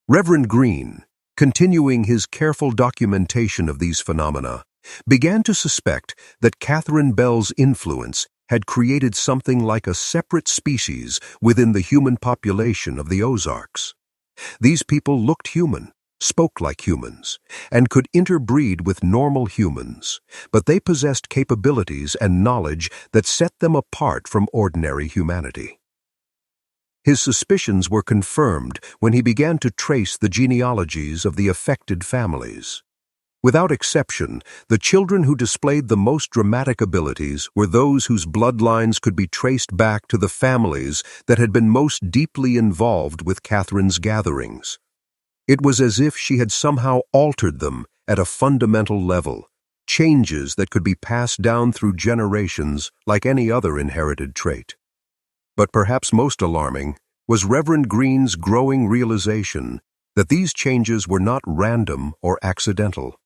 Reverend Green, continuing his careful documentation of these phenomena, began to suspect that Catherine Bell's influence had created something like a separate species within the human population of the Ozarks. These people looked human, spoke like humans, and could interbreed with normal humans, but they possessed capabilities and knowledge that set them apart from ordinary humanity. His suspicions were confirmed when he began to trace the genealogies of the affected families. Without exception, the children who displayed the most dramatic abilities were those whose bloodlines could be traced back to the families that had been most deeply involved with Catherine's gatherings. It was as if she had somehow altered them at a fundamental level, changes that could be passed down through generations like any other inherited trait. But perhaps most alarming was Reverend Green's growing realization that these changes were not random or accidental.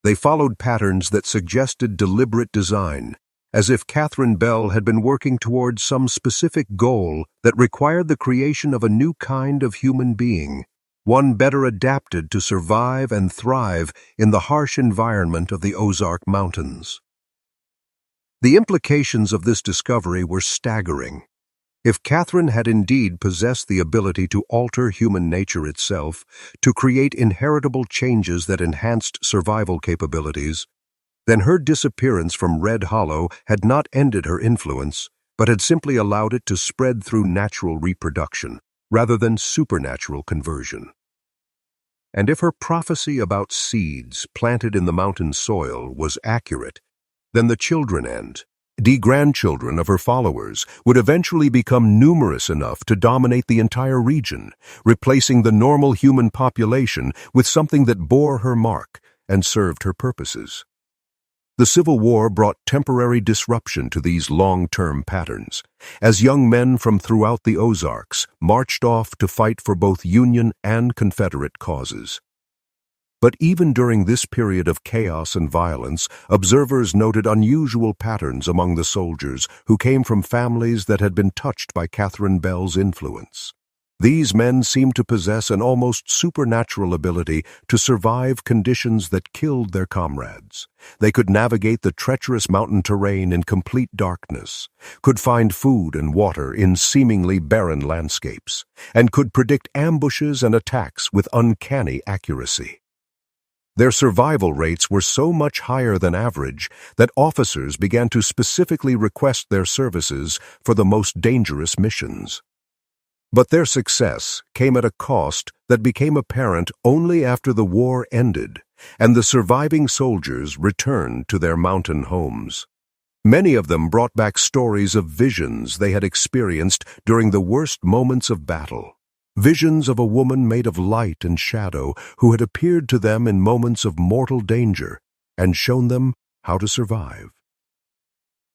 They followed patterns that suggested deliberate design, as if Catherine Bell had been working towards some specific goal that required the creation of a new kind of human being, one better adapted to survive and thrive in the harsh environment of the Ozark Mountains. The implications of this discovery were staggering. If Catherine had indeed possessed the ability to alter human nature itself, to create inheritable changes that enhanced survival capabilities, then her disappearance from Red Hollow had not ended her influence, but had simply allowed it to spread through natural reproduction, rather than supernatural conversion. And if her prophecy about seeds planted in the mountain soil was accurate, then the children and grandchildren of her followers would eventually become numerous enough to dominate the entire region, replacing the normal human population with something that bore her mark and served her purposes. The Civil War brought temporary disruption to these long-term patterns, as young men from throughout the Ozarks marched off to fight for both Union and Confederate causes. But even during this period of chaos and violence, observers noted unusual patterns among the soldiers who came from families that had been touched by Catherine Bell's influence. These men seemed to possess an almost supernatural ability to survive conditions that killed their comrades. They could navigate the treacherous mountain terrain in complete darkness, could find food and water in seemingly barren landscapes, and could predict ambushes and attacks with uncanny accuracy. Their survival rates were so much higher than average that officers began to specifically request their services for the most dangerous missions. But their success came at a cost that became apparent only after the war ended and the surviving soldiers returned to their mountain homes. Many of them brought back stories of visions they had experienced during the worst moments of battle. Visions of a woman made of light and shadow who had appeared to them in moments of mortal danger and shown them how to survive.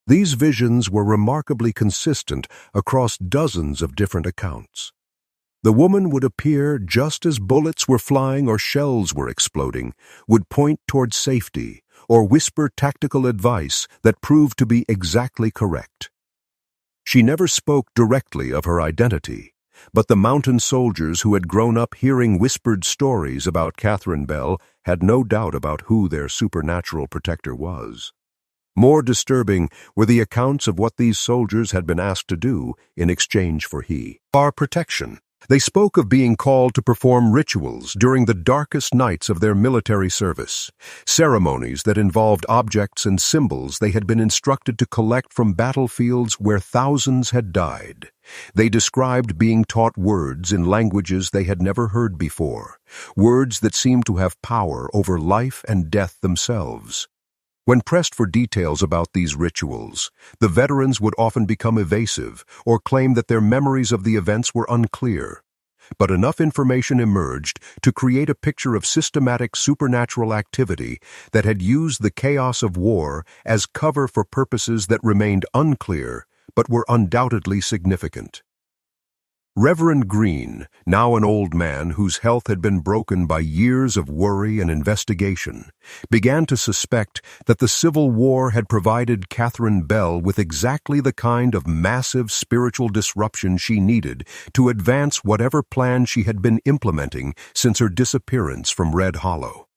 These visions were remarkably consistent across dozens of different accounts. The woman would appear just as bullets were flying or shells were exploding, would point toward safety, or whisper tactical advice that proved to be exactly correct. She never spoke directly of her identity, but the mountain soldiers who had grown up hearing whispered stories about Catherine Bell had no doubt about who their supernatural protector was. More disturbing were the accounts of what these soldiers had been asked to do in exchange for her protection. They spoke of being called to perform rituals during the darkest nights of their military service, ceremonies that involved objects and symbols they had been instructed to collect from battlefields where thousands had died. They described being taught words in languages they had never heard before, words that seemed to have power over life and death themselves. When pressed for details about these rituals, the veterans would often become evasive or claim that their memories of the events were unclear. But enough information emerged to create a picture of systematic supernatural activity that had used the chaos of war as cover for purposes that remained unclear but were undoubtedly significant. Reverend Green, now an old man whose health had been broken by years of worry and investigation, began to suspect that the Civil War had provided Catherine Bell with exactly the kind of massive spiritual disruption she needed to advance whatever plan she had been implementing since her disappearance from Red Hollow.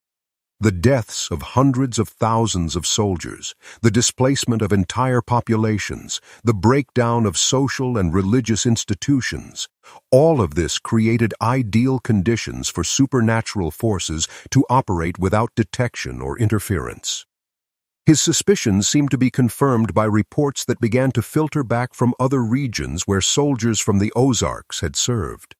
The deaths of hundreds of thousands of soldiers, the displacement of entire populations, the breakdown of social and religious institutions, all of this created ideal conditions for supernatural forces to operate without detection or interference. His suspicions seemed to be confirmed by reports that began to filter back from other regions where soldiers from the Ozarks had served.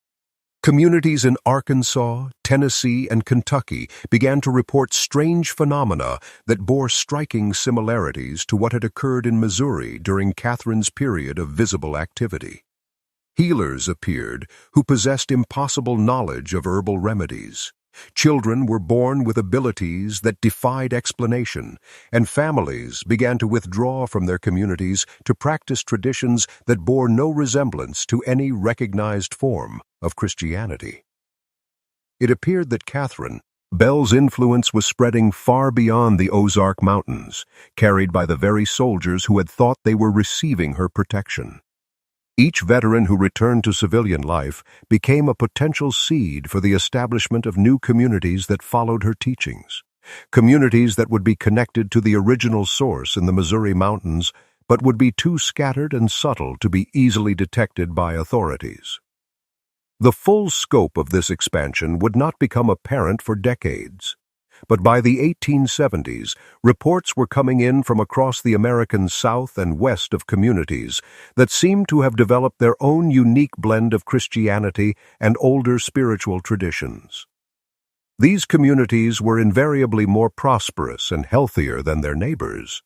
Communities in Arkansas, Tennessee, and Kentucky began to report strange phenomena that bore striking similarities to what had occurred in Missouri during Catherine's period of visible activity. Healers appeared who possessed impossible knowledge of herbal remedies. Children were born with abilities that defied explanation, and families began to withdraw from their communities to practice traditions that bore no resemblance to any recognized form of Christianity. It appeared that Catherine Bell's influence was spreading far beyond the Ozark Mountains, carried by the very soldiers who had thought they were receiving her protection. Each veteran who returned to civilian life became a potential seed for the establishment of new communities that followed her teachings, communities that would be connected to the original source in the Missouri mountains, but would be too scattered and subtle to be easily detected by authorities. The full scope of this expansion would not become apparent for decades. But by the 1870s, reports were coming in from across the American South and West of communities that seemed to have developed their own unique blend of Christianity and older spiritual traditions. These communities were invariably more prosperous and healthier than their neighbors,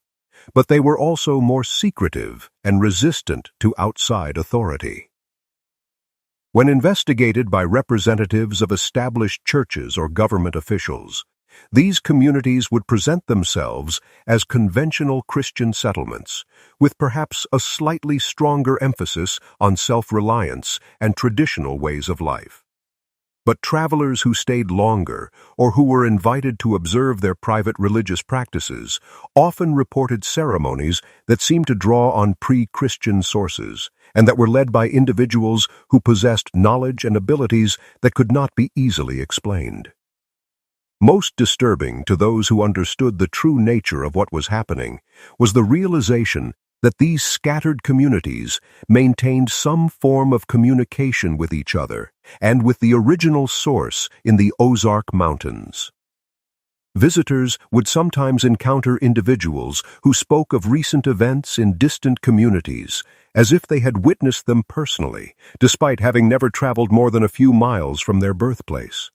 but they were also more secretive and resistant to outside authority. When investigated by representatives of established churches or government officials, these communities would present themselves as conventional Christian settlements, with perhaps a slightly stronger emphasis on self-reliance and traditional ways of life. But travelers who stayed longer or who were invited to observe their private religious practices often reported ceremonies that seemed to draw on pre-Christian sources and that were led by individuals who possessed knowledge and abilities that could not be easily explained. Most disturbing to those who understood the true nature of what was happening was the realization that these scattered communities maintained some form of communication with each other and with the original source in the Ozark Mountains. Visitors would sometimes encounter individuals who spoke of recent events in distant communities as if they had witnessed them personally, despite having never traveled more than a few miles from their birthplace.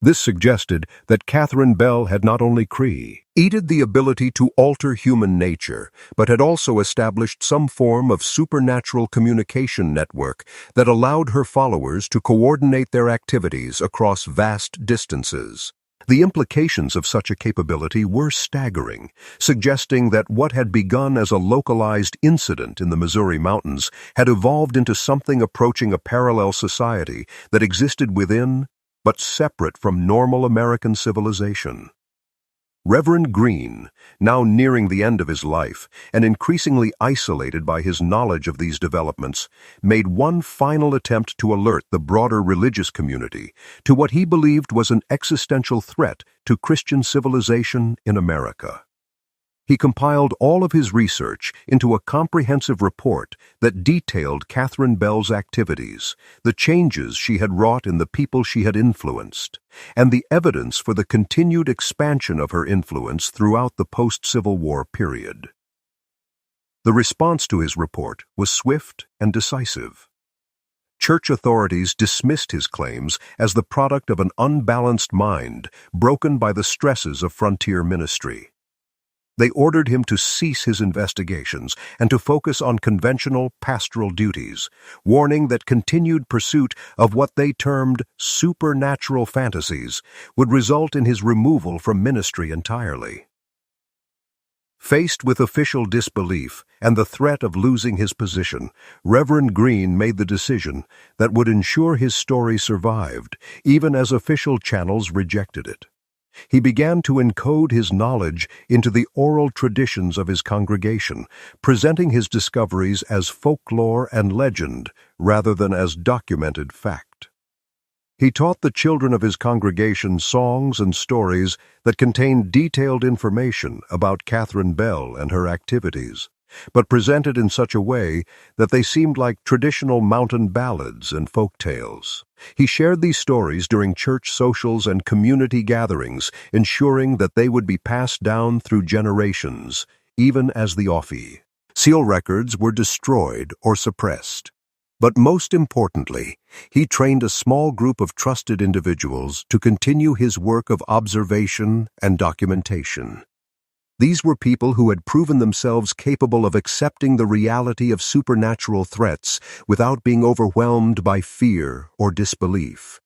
This suggested that Catherine Bell had not only created the ability to alter human nature, but had also established some form of supernatural communication network that allowed her followers to coordinate their activities across vast distances. The implications of such a capability were staggering, suggesting that what had begun as a localized incident in the Missouri mountains had evolved into something approaching a parallel society that existed within but separate from normal American civilization. Reverend Green, now nearing the end of his life and increasingly isolated by his knowledge of these developments, made one final attempt to alert the broader religious community to what he believed was an existential threat to Christian civilization in America. He compiled all of his research into a comprehensive report that detailed Catherine Bell's activities, the changes she had wrought in the people she had influenced, and the evidence for the continued expansion of her influence throughout the post-Civil War period. The response to his report was swift and decisive. Church authorities dismissed his claims as the product of an unbalanced mind broken by the stresses of frontier ministry. They ordered him to cease his investigations and to focus on conventional pastoral duties, warning that continued pursuit of what they termed supernatural fantasies would result in his removal from ministry entirely. Faced with official disbelief and the threat of losing his position, Reverend Green made the decision that would ensure his story survived, even as official channels rejected it. He began to encode his knowledge into the oral traditions of his congregation, presenting his discoveries as folklore and legend rather than as documented fact. He taught the children of his congregation songs and stories that contained detailed information about Catherine Bell and her activities, but presented in such a way that they seemed like traditional mountain ballads and folk tales. He shared these stories during church socials and community gatherings, ensuring that they would be passed down through generations, even as the Offi. Seal records were destroyed or suppressed. But most importantly, he trained a small group of trusted individuals to continue his work of observation and documentation. These were people who had proven themselves capable of accepting the reality of supernatural threats without being overwhelmed by fear or disbelief.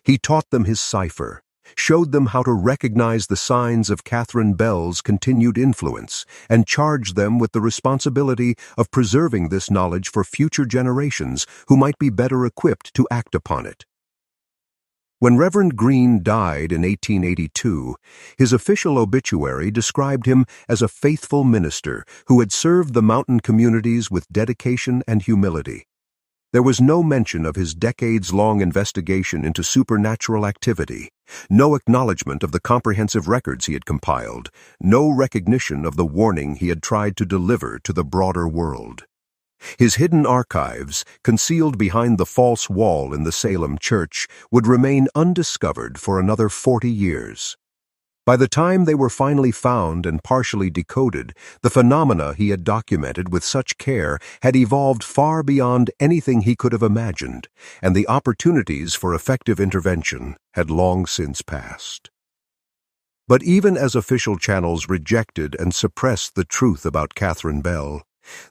He taught them his cipher, showed them how to recognize the signs of Catherine Bell's continued influence, and charged them with the responsibility of preserving this knowledge for future generations who might be better equipped to act upon it. When Reverend Green died in 1882, his official obituary described him as a faithful minister who had served the mountain communities with dedication and humility. There was no mention of his decades-long investigation into supernatural activity, no acknowledgement of the comprehensive records he had compiled, no recognition of the warning he had tried to deliver to the broader world. His hidden archives, concealed behind the false wall in the Salem church, would remain undiscovered for another 40 years. By the time they were finally found and partially decoded, the phenomena he had documented with such care had evolved far beyond anything he could have imagined, and the opportunities for effective intervention had long since passed. But even as official channels rejected and suppressed the truth about Catherine Bell,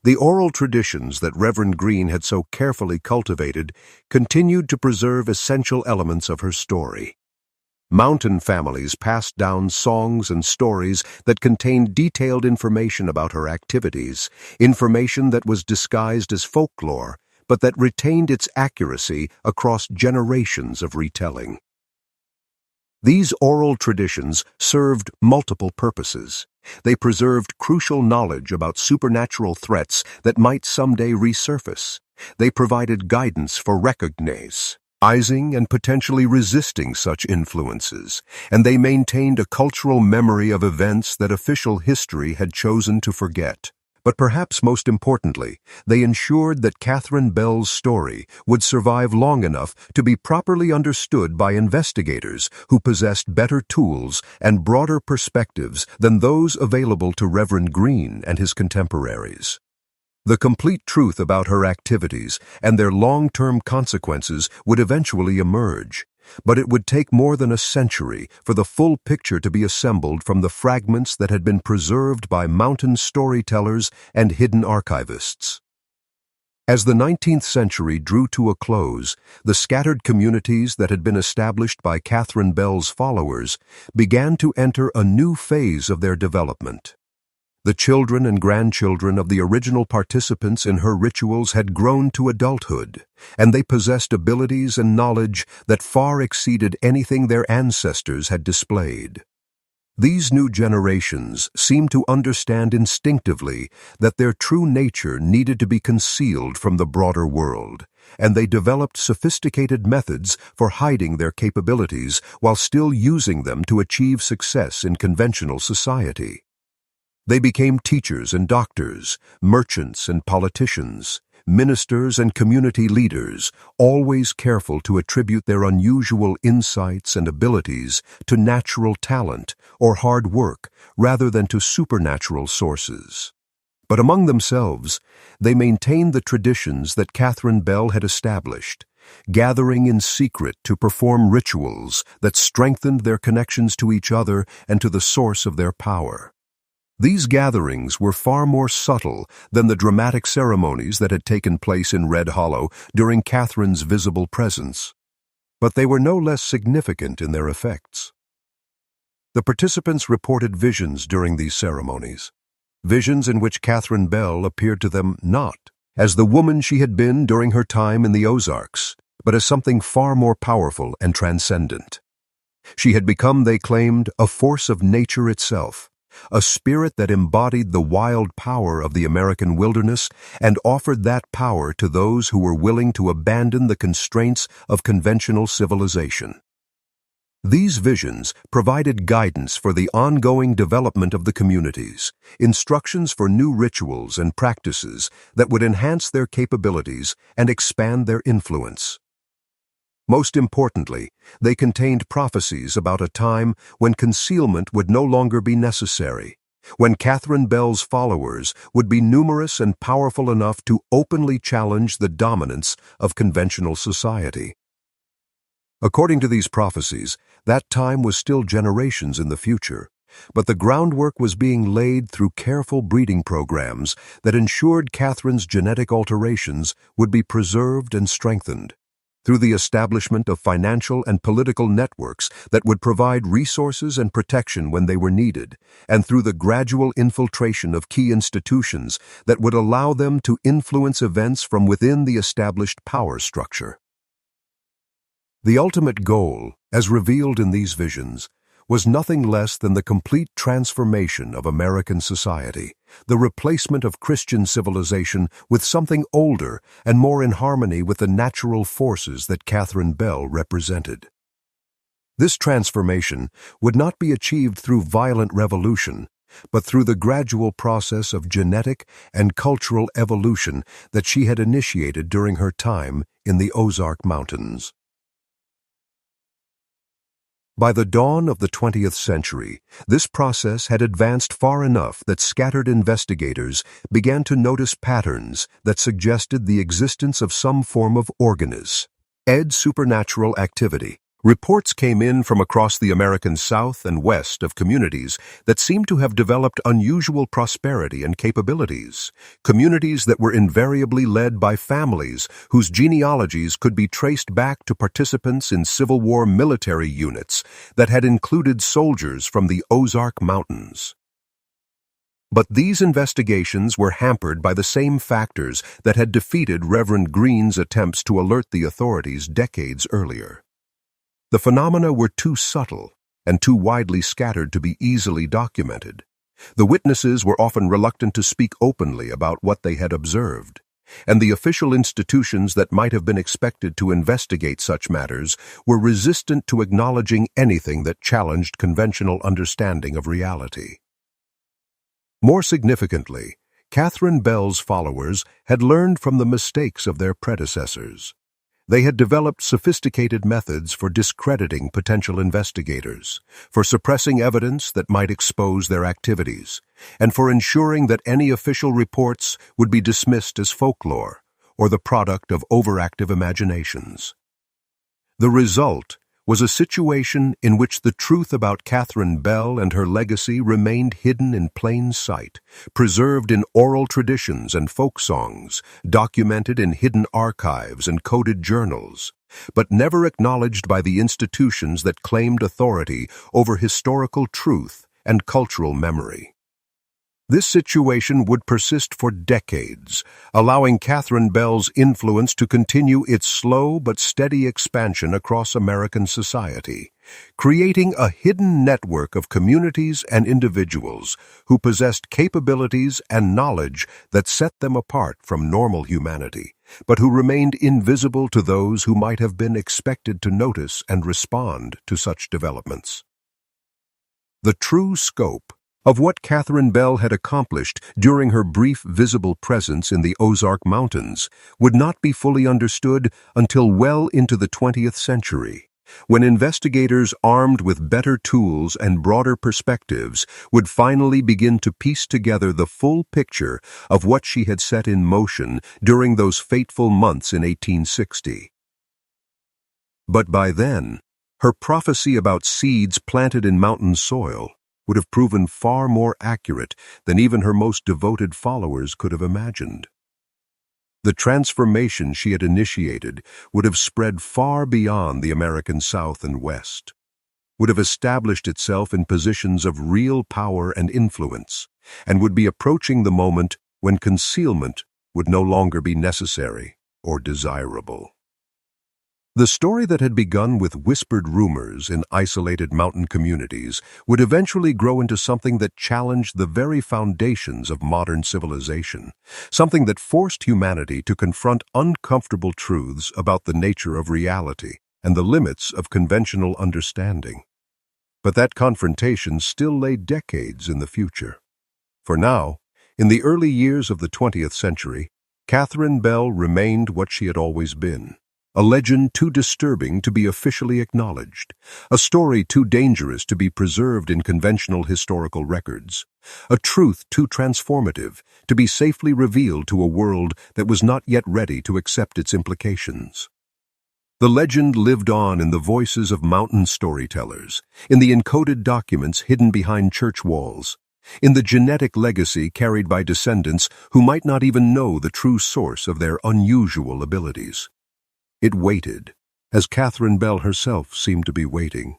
the oral traditions that Reverend Green had so carefully cultivated continued to preserve essential elements of her story. Mountain families passed down songs and stories that contained detailed information about her activities, information that was disguised as folklore, but that retained its accuracy across generations of retelling. These oral traditions served multiple purposes. They preserved crucial knowledge about supernatural threats that might someday resurface. They provided guidance for recognizing and potentially resisting such influences, and they maintained a cultural memory of events that official history had chosen to forget. But perhaps most importantly, they ensured that Catherine Bell's story would survive long enough to be properly understood by investigators who possessed better tools and broader perspectives than those available to Reverend Green and his contemporaries. The complete truth about her activities and their long-term consequences would eventually emerge, but it would take more than a century for the full picture to be assembled from the fragments that had been preserved by mountain storytellers and hidden archivists. As the 19th century drew to a close, the scattered communities that had been established by Catherine Bell's followers began to enter a new phase of their development. The children and grandchildren of the original participants in her rituals had grown to adulthood, and they possessed abilities and knowledge that far exceeded anything their ancestors had displayed. These new generations seemed to understand instinctively that their true nature needed to be concealed from the broader world, and they developed sophisticated methods for hiding their capabilities while still using them to achieve success in conventional society. They became teachers and doctors, merchants and politicians, ministers and community leaders, always careful to attribute their unusual insights and abilities to natural talent or hard work rather than to supernatural sources. But among themselves, they maintained the traditions that Catherine Bell had established, gathering in secret to perform rituals that strengthened their connections to each other and to the source of their power. These gatherings were far more subtle than the dramatic ceremonies that had taken place in Red Hollow during Catherine's visible presence, but they were no less significant in their effects. The participants reported visions during these ceremonies, visions in which Catherine Bell appeared to them not as the woman she had been during her time in the Ozarks, but as something far more powerful and transcendent. She had become, they claimed, a force of nature itself, a spirit that embodied the wild power of the American wilderness and offered that power to those who were willing to abandon the constraints of conventional civilization. These visions provided guidance for the ongoing development of the communities, instructions for new rituals and practices that would enhance their capabilities and expand their influence. Most importantly, they contained prophecies about a time when concealment would no longer be necessary, when Catherine Bell's followers would be numerous and powerful enough to openly challenge the dominance of conventional society. According to these prophecies, that time was still generations in the future, but the groundwork was being laid through careful breeding programs that ensured Catherine's genetic alterations would be preserved and strengthened, through the establishment of financial and political networks that would provide resources and protection when they were needed, and through the gradual infiltration of key institutions that would allow them to influence events from within the established power structure. The ultimate goal, as revealed in these visions, was nothing less than the complete transformation of American society, the replacement of Christian civilization with something older and more in harmony with the natural forces that Catherine Bell represented. This transformation would not be achieved through violent revolution, but through the gradual process of genetic and cultural evolution that she had initiated during her time in the Ozark Mountains. By the dawn of the 20th century, this process had advanced far enough that scattered investigators began to notice patterns that suggested the existence of some form of supernatural activity. Reports came in from across the American South and West of communities that seemed to have developed unusual prosperity and capabilities, communities that were invariably led by families whose genealogies could be traced back to participants in Civil War military units that had included soldiers from the Ozark Mountains. But these investigations were hampered by the same factors that had defeated Reverend Green's attempts to alert the authorities decades earlier. The phenomena were too subtle and too widely scattered to be easily documented. The witnesses were often reluctant to speak openly about what they had observed, and the official institutions that might have been expected to investigate such matters were resistant to acknowledging anything that challenged conventional understanding of reality. More significantly, Catherine Bell's followers had learned from the mistakes of their predecessors. They had developed sophisticated methods for discrediting potential investigators, for suppressing evidence that might expose their activities, and for ensuring that any official reports would be dismissed as folklore or the product of overactive imaginations. The result was a situation in which the truth about Catherine Bell and her legacy remained hidden in plain sight, preserved in oral traditions and folk songs, documented in hidden archives and coded journals, but never acknowledged by the institutions that claimed authority over historical truth and cultural memory. This situation would persist for decades, allowing Catherine Bell's influence to continue its slow but steady expansion across American society, creating a hidden network of communities and individuals who possessed capabilities and knowledge that set them apart from normal humanity, but who remained invisible to those who might have been expected to notice and respond to such developments. The true scope of what Catherine Bell had accomplished during her brief visible presence in the Ozark Mountains would not be fully understood until well into the 20th century, when investigators armed with better tools and broader perspectives would finally begin to piece together the full picture of what she had set in motion during those fateful months in 1860. But by then, her prophecy about seeds planted in mountain soil would have proven far more accurate than even her most devoted followers could have imagined. The transformation she had initiated would have spread far beyond the American South and West, would have established itself in positions of real power and influence, and would be approaching the moment when concealment would no longer be necessary or desirable. The story that had begun with whispered rumors in isolated mountain communities would eventually grow into something that challenged the very foundations of modern civilization, something that forced humanity to confront uncomfortable truths about the nature of reality. and the limits of conventional understanding. But that confrontation still lay decades in the future. For now, in the early years of the 20th century, Catherine Bell remained what she had always been, a legend too disturbing to be officially acknowledged, a story too dangerous to be preserved in conventional historical records, a truth too transformative to be safely revealed to a world that was not yet ready to accept its implications. The legend lived on in the voices of mountain storytellers, in the encoded documents hidden behind church walls, in the genetic legacy carried by descendants who might not even know the true source of their unusual abilities. It waited, as Catherine Bell herself seemed to be waiting,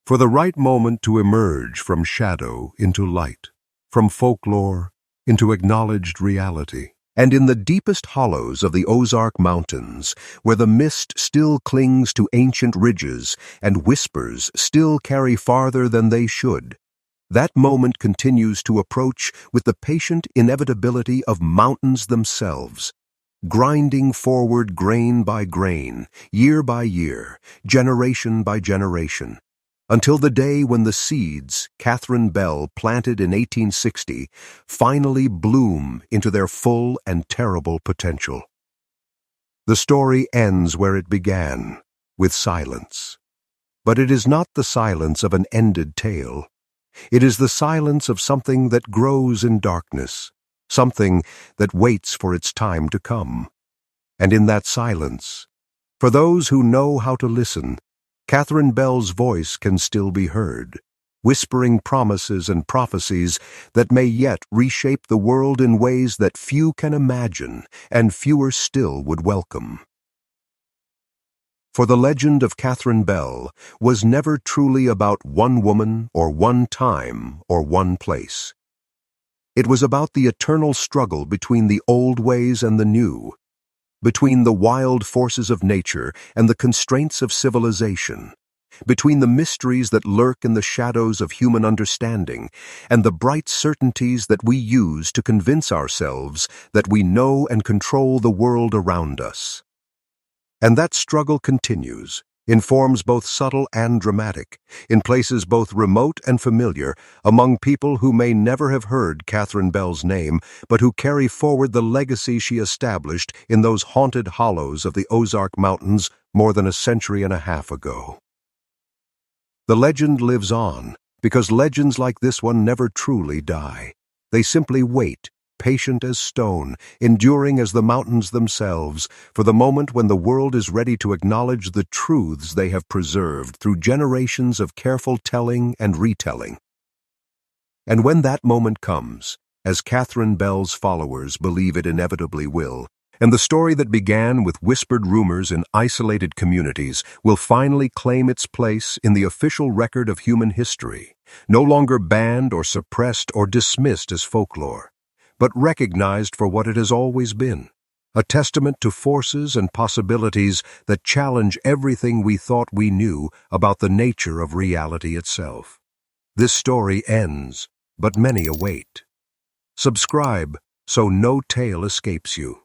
for the right moment to emerge from shadow into light, from folklore into acknowledged reality. And in the deepest hollows of the Ozark Mountains, where the mist still clings to ancient ridges and whispers still carry farther than they should, that moment continues to approach with the patient inevitability of mountains themselves, grinding forward grain by grain, year by year, generation by generation, until the day when the seeds Catherine Bell planted in 1860 finally bloom into their full and terrible potential. The story ends where it began, with silence. But it is not the silence of an ended tale. It is the silence of something that grows in darkness, something that waits for its time to come. And in that silence, for those who know how to listen, Catherine Bell's voice can still be heard, whispering promises and prophecies that may yet reshape the world in ways that few can imagine and fewer still would welcome. For the legend of Catherine Bell was never truly about one woman or one time or one place. It was about the eternal struggle between the old ways and the new, between the wild forces of nature and the constraints of civilization, between the mysteries that lurk in the shadows of human understanding and the bright certainties that we use to convince ourselves that we know and control the world around us. And that struggle continues, in forms both subtle and dramatic, in places both remote and familiar, among people who may never have heard Catherine Bell's name, but who carry forward the legacy she established in those haunted hollows of the Ozark Mountains more than a century and a half ago. The legend lives on, because legends like this one never truly die. They simply wait, patient as stone, enduring as the mountains themselves, for the moment when the world is ready to acknowledge the truths they have preserved through generations of careful telling and retelling. And when that moment comes, as Catherine Bell's followers believe it inevitably will, and the story that began with whispered rumors in isolated communities will finally claim its place in the official record of human history, no longer banned or suppressed or dismissed as folklore, but recognized for what it has always been, a testament to forces and possibilities that challenge everything we thought we knew about the nature of reality itself. This story ends, but many await. Subscribe so no tale escapes you.